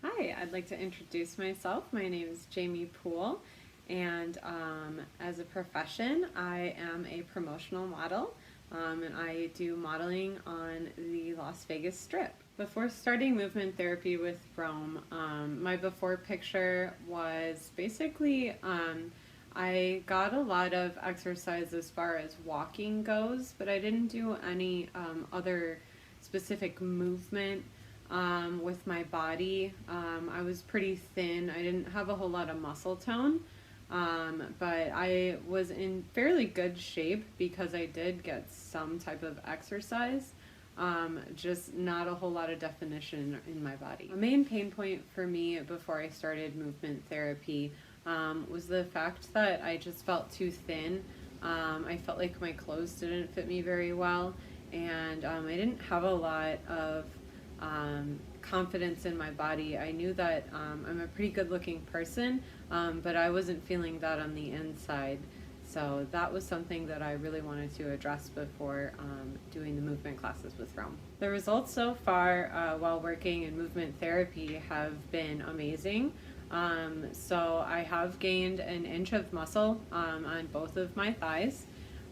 Hi, I'd like to introduce myself. My name is Jamie Poole, and as a profession, I am a promotional model, and I do modeling on the Las Vegas Strip. Before starting movement therapy with Rome, my before picture was basically I got a lot of exercise as far as walking goes, but I didn't do any other specific movement with my body. I was pretty thin. I didn't have a whole lot of muscle tone, but I was in fairly good shape because I did get some type of exercise, just not a whole lot of definition in my body. A main pain point for me before I started movement therapy was the fact that I just felt too thin. I felt like my clothes didn't fit me very well, and I didn't have a lot of confidence in my body. I knew that I'm a pretty good looking person, but I wasn't feeling that on the inside. So that was something that I really wanted to address before doing the movement classes with Rome. The results so far while working in movement therapy have been amazing. So I have gained an inch of muscle on both of my thighs.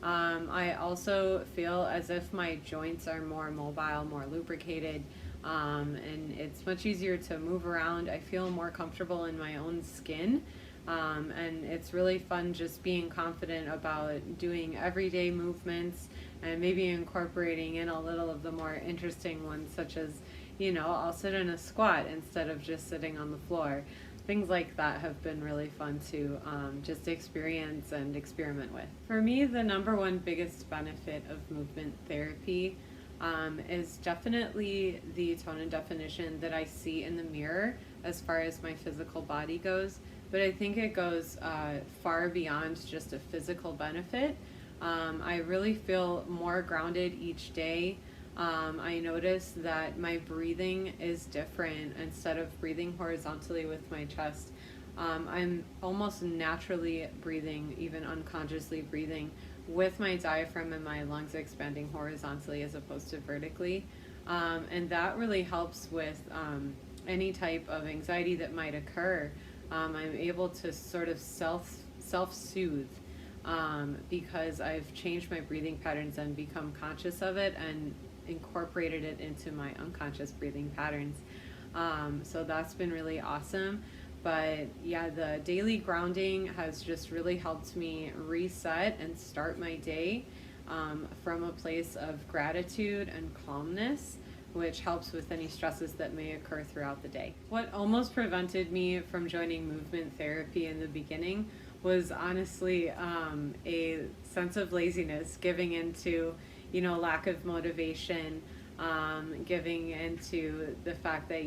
I also feel as if my joints are more mobile, more lubricated, and it's much easier to move around. I feel more comfortable in my own skin, and it's really fun just being confident about doing everyday movements and maybe incorporating in a little of the more interesting ones, such as, I'll sit in a squat instead of just sitting on the floor. Things like that have been really fun to just experience and experiment with. For me, the number one biggest benefit of movement therapy is definitely the tone and definition that I see in the mirror as far as my physical body goes. But I think it goes far beyond just a physical benefit. I really feel more grounded each day. I notice that my breathing is different. Instead of breathing horizontally with my chest, I'm almost naturally breathing, even unconsciously breathing, with my diaphragm and my lungs expanding horizontally as opposed to vertically. And that really helps with any type of anxiety that might occur. I'm able to sort of self-soothe because I've changed my breathing patterns and become conscious of it and incorporated it into my unconscious breathing patterns. So that's been really awesome. But yeah, the daily grounding has just really helped me reset and start my day from a place of gratitude and calmness, which helps with any stresses that may occur throughout the day. What almost prevented me from joining movement therapy in the beginning was honestly a sense of laziness, giving into lack of motivation, giving into the fact that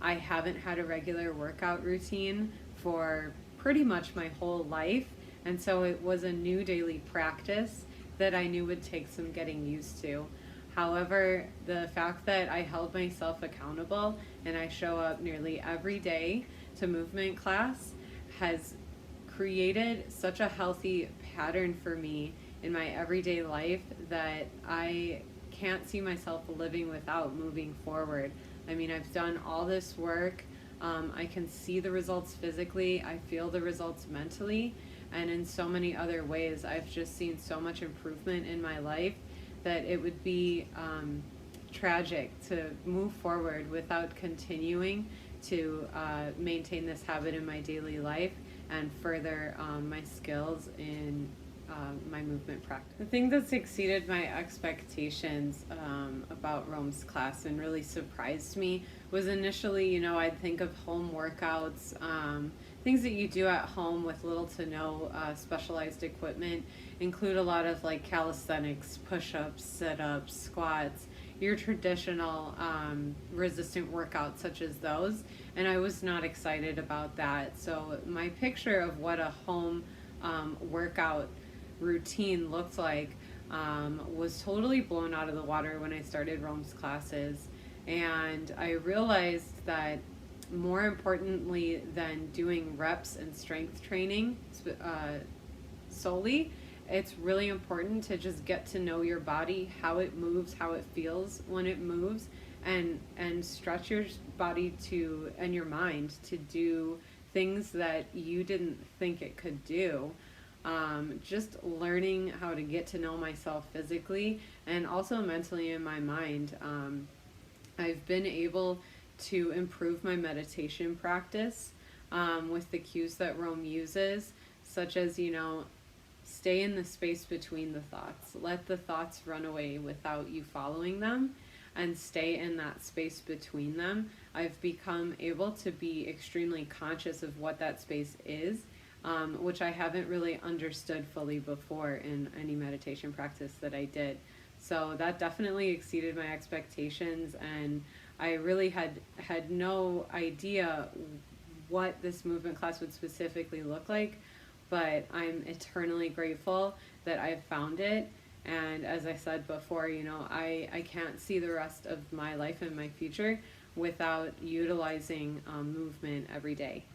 I haven't had a regular workout routine for pretty much my whole life, and so it was a new daily practice that I knew would take some getting used to. However, the fact that I held myself accountable and I show up nearly every day to movement class has created such a healthy pattern for me in my everyday life that I can't see myself living without moving forward. I mean, I've done all this work. I can see the results physically. I feel the results mentally. And in so many other ways, I've just seen so much improvement in my life that it would be tragic to move forward without continuing to maintain this habit in my daily life and further my skills in my movement practice. The thing that's exceeded my expectations about Rome's class and really surprised me was initially, I'd think of home workouts, things that you do at home with little to no specialized equipment, include a lot of like calisthenics, push-ups, sit-ups, squats, your traditional resistant workouts such as those, and I was not excited about that. So my picture of what a home workout routine looked like was totally blown out of the water when I started Rome's classes. And I realized that more importantly than doing reps and strength training solely, it's really important to just get to know your body, how it moves, how it feels when it moves, and stretch your body to and your mind to do things that you didn't think it could do. Just learning how to get to know myself physically and also mentally in my mind. I've been able to improve my meditation practice with the cues that Rome uses, such as, stay in the space between the thoughts. Let the thoughts run away without you following them, and stay in that space between them. I've become able to be extremely conscious of what that space is, which I haven't really understood fully before in any meditation practice that I did. So that definitely exceeded my expectations, and I really had no idea what this movement class would specifically look like, but I'm eternally grateful that I've found it. And as I said before, I can't see the rest of my life and my future without utilizing movement every day.